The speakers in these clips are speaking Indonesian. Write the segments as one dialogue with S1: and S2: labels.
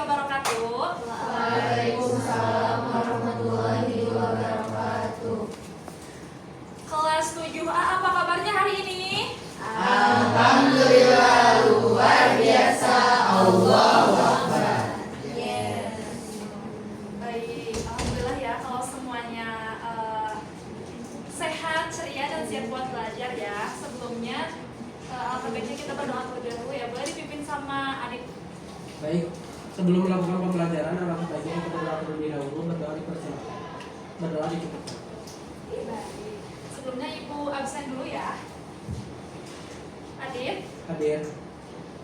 S1: wabarakatuh.
S2: Waalaikumsalam warahmatullahi wabarakatuh.
S1: Kelas 7A, apa kabarnya hari ini?
S2: Alhamdulillah, luar biasa. Allahu Akbar.
S1: Yes. Baik, alhamdulillah ya kalau semuanya sehat, ceria dan siap buat belajar ya. Sebelumnya alhamdulillah kita berdoa terlebih dahulu ya. Boleh dipimpin sama Adit.
S3: Baik, sebelum melakukan pembelajaran, alangkah baiknya kita berdoa terlebih dahulu. Berdoa dipersilakan. Berdoa dicukupkan.
S1: Baik. Sebelumnya Ibu absen dulu ya. Adit,
S3: Hadir.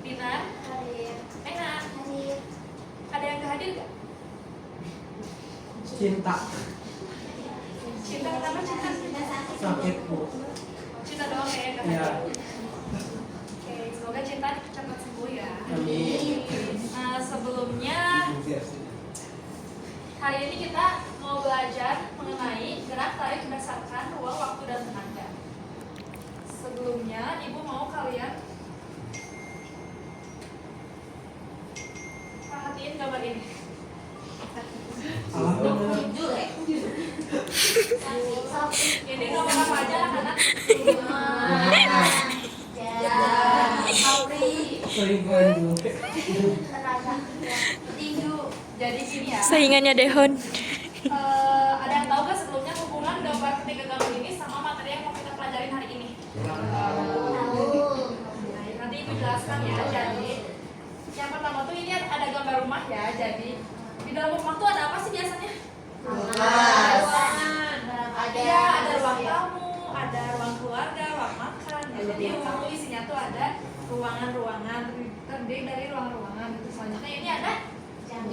S1: Dinar,
S2: Hadir.
S1: Enak.
S2: Hadir.
S1: Ada yang gak hadir gak?
S3: Cinta.
S1: Cinta kenapa cinta?
S3: Sakit, Bu.
S1: Cinta doang ya, gak
S3: Ya.
S1: hadir. Oke, semoga cinta cepat sembuh ya.
S3: Amin.
S1: Sebelumnya hari ini kita mau belajar mengenai gerak tarik berdasarkan ruang, waktu, dan tenaga. Sebelumnya Ibu mau kalian perhatiin gambar ini.
S3: Alhamdulillah.
S1: Ini gambar apa aja anak-anak?
S3: Selingkuhan dulu.
S1: Jadi gini ya.
S4: Saingannya Dehon.
S1: Ada yang tahu gak sebelumnya hubungan gambar ketiga gambar ini sama materi yang mau kita pelajarin hari ini? Nanti Ibu jelaskan ya. Jadi yang pertama tuh ini ada gambar rumah ya. Jadi di dalam rumah tuh ada apa sih biasanya? Iya, ada ruang tamu, ada ruang keluarga, ruang makan. Ya, jadi rumah tuh isinya tuh ada ruangan-ruangan, terdiri dari ruang-ruangan. Itu selanjutnya ini ada jam.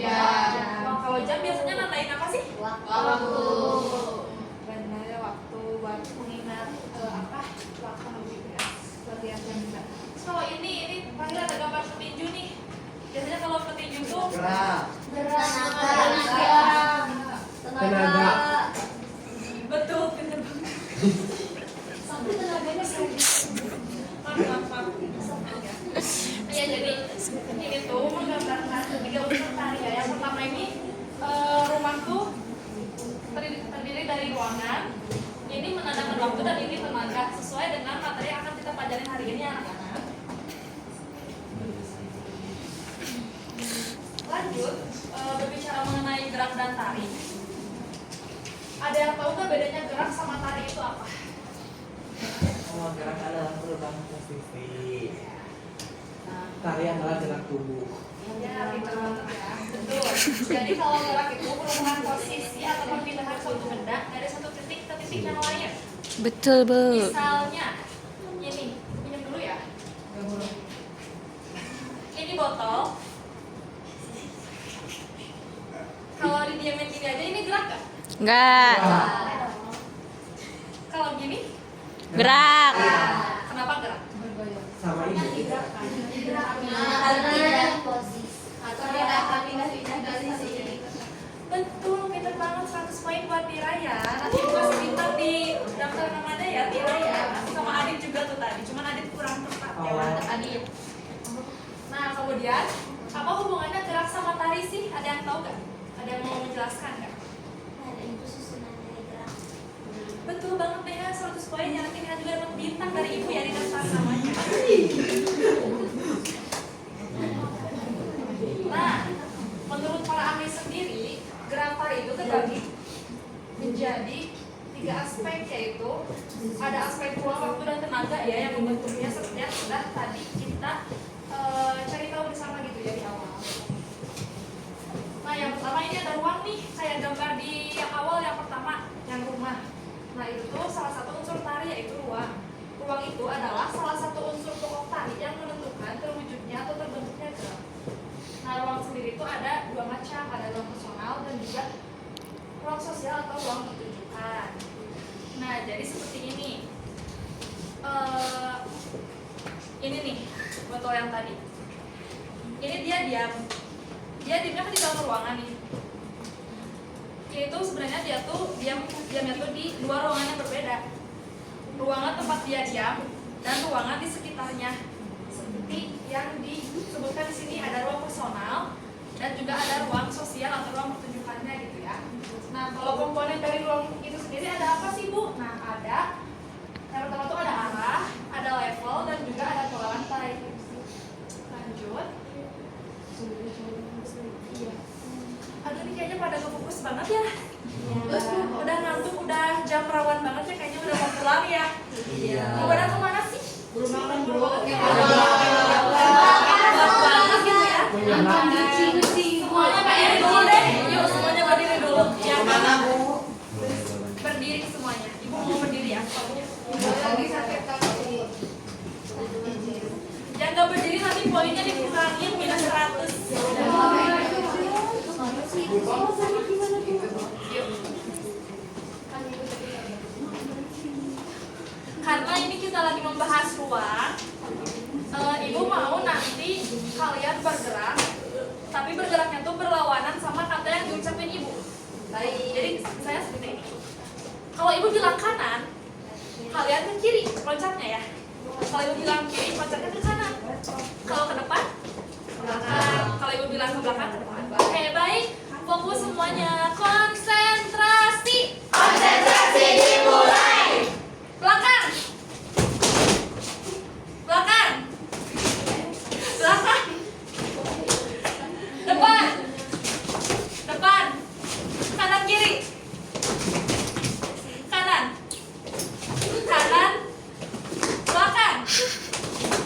S1: Kalau jam biasanya nandain apa sih?
S2: Waktu.
S1: Benar, waktu buat mengingat waktu gitu ya. Buat lihat jam juga. Terus kalau ini panggil ada gambar petinju nih. Biasanya kalau petinju tuh
S3: Gerak.
S1: tenaga. Betul, bener banget. Sampai tenaganya maaf. Ya jadi ini tuh menggambarkan tiga unsur tari ya. Yang pertama ini rumah tuh terdiri dari ruangan. Ini menandakan waktu dan ini tenaga sesuai dengan materi yang akan kita pelajarin hari ini anak-anak. Lanjut berbicara mengenai gerak dan tari. Ada yang tahu nggak bedanya gerak sama tari itu apa?
S3: Oh, gerak adalah perubahan posisi. Tari adalah gerak tubuh.
S1: Ya, pintar banget ya. Betul. Jadi kalau gerak itu perubahan posisi atau perpindahan suatu benda dari satu titik ke titik yang lain.
S4: Betul, Bu.
S1: Misalnya, ini, minum dulu ya. Ini botol. Kalau didiamin gini aja, ini gerak nggak?
S4: Enggak.
S1: Kalau gini,
S4: Gerak.
S1: kenapa gerak?
S3: Sama ini.
S1: Betul, pintar banget, 100 poin buat Tira ya. Nanti kasih bintang di daftar namanya ya, Tira ya. Sama Adit juga tuh tadi, cuman Adit kurang tepat ya. Mantap Adit. Nah kemudian, apa hubungannya gerak sama tari sih? Ada yang tahu gak? Ada yang mau menjelaskan gak? Betul banget Neha, 100 poin ya. Nanti Neha juga dapat bintang dari ibu ya di daftar namanya. Nah, menurut para ahli sendiri, gerak tari itu terbagi menjadi 3 aspek, yaitu ada aspek ruang, waktu, dan tenaga ya, yang membentuknya seperti yang sudah tadi kita cari tahu bersama gitu ya di awal. Nah yang pertama ini ada ruang nih, kayak gambar di yang awal yang pertama, yang rumah. Nah itu tuh salah satu unsur tari yaitu ruang. Ruang itu adalah salah satu unsur pokok tari yang menentukan terwujudnya atau terbentuknya gerak. Nah ruang sendiri itu ada 2 macam, ada ruang personal dan juga ruang sosial atau ruang pertunjukan. Nah jadi seperti ini. Ini nih botol yang tadi. Ini dia diamnya kan di dalam ruangan nih. Ini tuh sebenarnya diamnya tuh di 2 ruangan yang berbeda. Ruangan tempat dia diam dan ruangan di sekitarnya. Seperti yang disebutkan di sini ada ruang personal dan juga banget ya. Udah ngantuk, udah jam rawan banget ya, kayaknya udah mau pulang ya. Mau pada kemana sih?
S2: Belum makan bro.
S1: Banget gitu ya. Semuanya berdiri dulu deh. Yuk semuanya berdiri dulu. Yang mana bu? Berdiri semuanya. Ibu mau berdiri ya? Yang nggak berdiri nanti poinnya dikurangin minus 100. Karena ini kita lagi membahas ruang, ibu mau nanti kalian bergerak, tapi bergeraknya tuh berlawanan sama kata yang diucapin ibu. Jadi saya seperti ini. Kalau ibu bilang kanan, kalian ke kiri loncatnya ya. Kalau ibu bilang kiri, loncatnya ke kanan. Kalau ke depan, belakang. Kalau ibu bilang ke belakang, ke depan. Oke, baik. Fokus semuanya. Konsentrasi.
S2: Konsentrasi dimulai.
S1: Belakang. Belakang. Belakang. Depan. Depan. Kanan kiri. Kanan. Kanan. Belakang.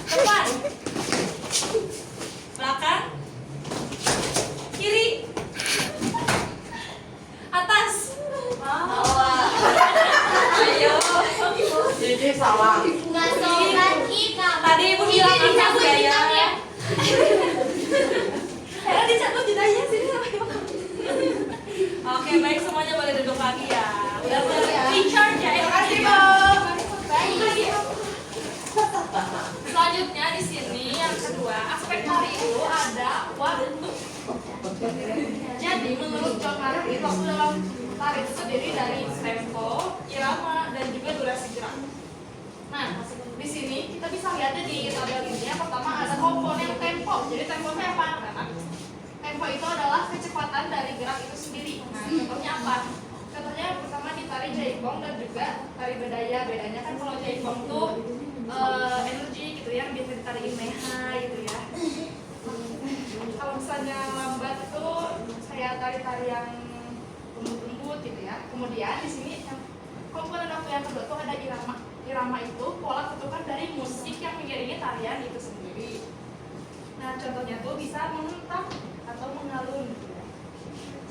S1: Depan. Belakang. Kiri. Atas. Ayo.
S3: Jadi salah.
S2: Nggak sobat kita.
S1: Tadi ibu bilang atas ya. Dicabut jedanya sini sama ibu. Oke, baik, semuanya boleh duduk lagi ya. Udah recharge ya. Terima kasih, Bu. Baik. Selanjutnya di sini yang kedua, aspek hari itu ada waktu. Jadi menurut John Harvey, waktu dalam tari itu terdiri dari tempo, irama, dan juga durasi gerak. Nah, di sini kita bisa lihatnya di tabel ini. Yang pertama ada komponen tempo. Jadi tempo itu apa? Tempo itu adalah kecepatan dari gerak itu sendiri. Nah, contohnya apa? Contohnya yang pertama di tari jaipong dan juga tari bedaya. Bedanya kan kalau jaipong tuh energi gitu ya, biasa ditariin meha gitu ya. Kalau misalnya lambat itu saya tari-tari yang lembut-lembut gitu ya. Kemudian di sini komponen waktu yang kedua tuh ada irama. Irama itu pola ketukan dari musik yang mengiringi tarian itu sendiri. Nah, contohnya tuh bisa mengentak atau mengalun.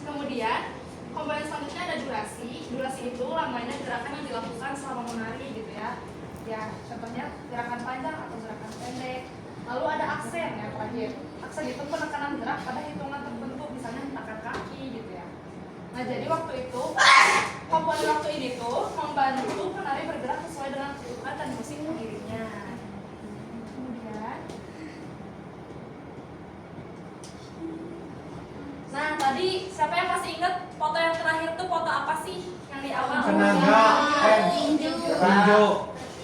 S1: Kemudian komponen selanjutnya ada durasi. Durasi itu lamanya gerakan yang dilakukan selama menari gitu ya. Ya, contohnya gerakan panjang atau gerakan pendek. Lalu ada aksen yang terakhir. Aksen itu penekanan gerak pada hitungan tertentu, misalnya hentakan kaki gitu ya. Nah, jadi waktu itu komponen waktu ini tuh membantu penari bergerak sesuai dengan ketukan dan musik mengiringnya. Kemudian, nah tadi siapa yang masih ingat foto yang terakhir tuh foto apa sih yang di awal?
S3: Tenaga.
S2: Tinju.
S3: Tinju.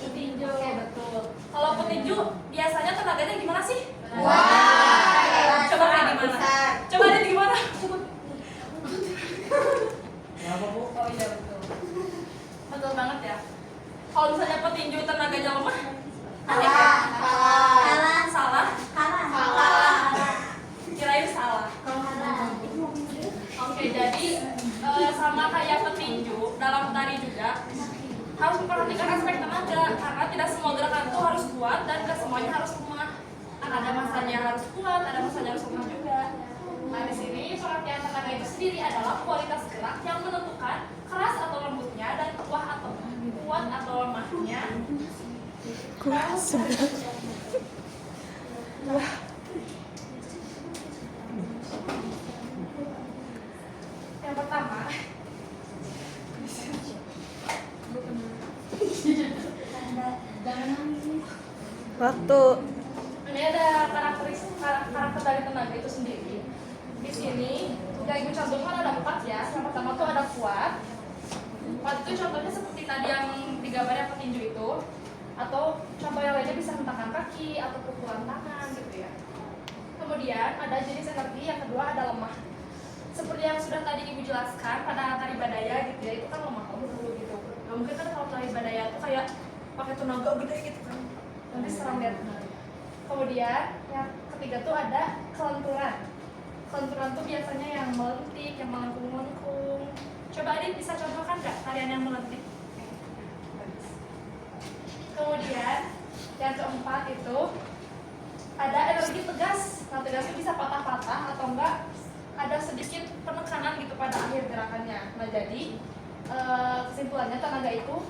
S1: Petinju, betul. Kalau petinju biasanya tenaganya gimana sih?
S2: Wah.
S1: Coba kayak gimana? Coba lihat gimana? Coba.
S3: Kenapa bu?
S1: Oh iya betul. Betul banget ya. Kalau misalnya petinju tenaganya lemah, aneh kan? Salah? Kirain salah. Oke, jadi sama kayak petinju dalam tari juga harus memperhatikan aspek tenaga karena tidak semua gerakan itu harus kuat dan tidak semuanya harus lemah. Ada masanya harus kuat, ada masanya harus lemah juga. Nah, di sini pengertian tenaga itu sendiri adalah kualitas gerak yang menentukan keras atau lembutnya dan kuat atau lemahnya. Yang pertama,
S4: Waktu.
S1: ini ada karakter dari tenaga itu sendiri. Di sini yang ibu contohkan ada 4 ya. Yang pertama tuh ada kuat. Kuat itu contohnya seperti tadi yang digambarnya petinju itu, atau contoh yang lainnya bisa hentakan kaki atau pukulan tangan gitu ya. Kemudian ada jenis energi, yang kedua ada lemah. Seperti yang sudah tadi ibu jelaskan pada tari badaya gitu ya, itu kan lemah dulu gitu. Nah, mungkin kan kalau tari badaya itu kayak pakai tenaga gede gitu kan, nanti serang lihat. Kemudian yang ketiga tuh ada kelenturan. Senturan tuh biasanya yang melentik, yang melengkung-melengkung. Coba Adit bisa contohkan nggak tarian yang melentik? Bagus. Kemudian yang keempat itu ada energi tegas. Nah, tegasnya bisa patah-patah atau enggak ada sedikit penekanan gitu pada akhir gerakannya. Nah, jadi kesimpulannya tenaga itu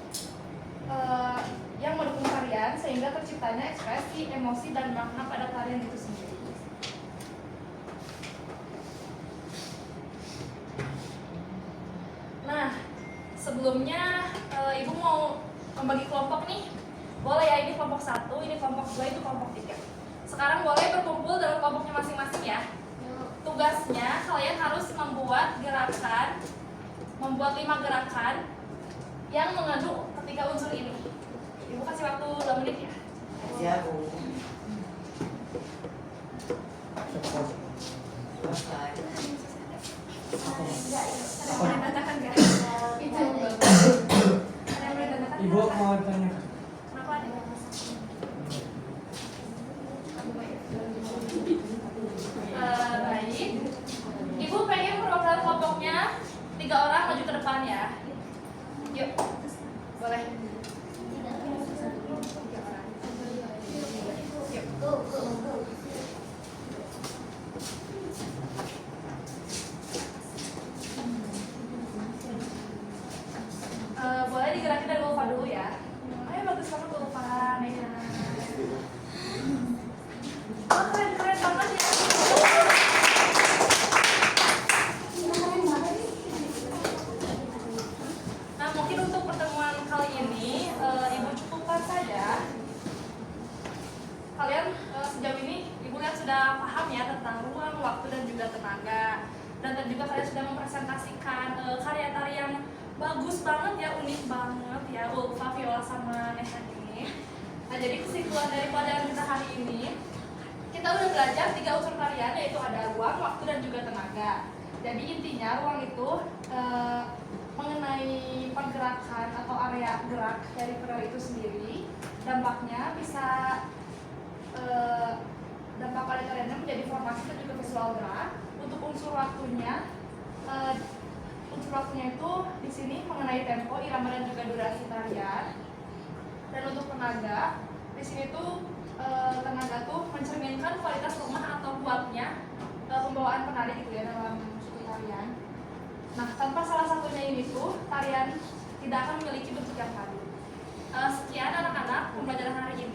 S1: yang mendukung tarian sehingga terciptanya ekspresi, emosi, dan makna pada tarian itu sendiri. Nah, sebelumnya Ibu mau membagi kelompok nih. Boleh ya, ini kelompok 1, ini kelompok 2, itu kelompok 3. Sekarang boleh berkumpul dalam kelompoknya masing-masing ya. Tugasnya kalian harus membuat 5 gerakan yang mengandung ketiga unsur ini. Ibu kasih waktu 2 menit ya.
S5: Siap, Bu.
S1: Ada yang menandakan nggak? Ibu. Ada yang menandakan?
S3: Ibu mau tanya.
S1: Kenapa ada? Baik. Ibu pengen program kelompoknya 3 orang maju ke depan ya. Yuk. Boleh. Boleh digerakin dari Ulfa dulu ya. Ayo bagus banget Ulfa, Nena. Oh, keren banget ya. Nah, mungkin untuk pertemuan kali ini Ibu cukupkan saja. Kalian sejauh ini Ibu lihat sudah paham ya tentang ruang, waktu, dan juga tenaga. Dan juga kalian sudah mempresentasikan karya tari yang bagus banget ya, unik banget ya, Ulfa, Viola, sama Neha ini. Nah, jadi kesimpulan dari pelajaran kita hari ini, kita udah belajar 3 unsur tarian, yaitu ada ruang, waktu, dan juga tenaga. Jadi intinya ruang itu mengenai pergerakan atau area gerak dari tari itu sendiri. Dampaknya bisa dampak pada tariannya menjadi formasi dan juga visual gerak. Untuk unsur waktunya itu di sini mengenai tempo, irama, dan juga durasi tarian. Dan untuk tenaga, di sini tuh tenaga tuh mencerminkan kualitas lemah atau kuatnya pembawaan penari gitu ya dalam suatu tarian. Nah, tanpa salah satunya ini tuh tarian tidak akan memiliki bentuk yang padu. Sekian anak-anak pembelajaran hari ini.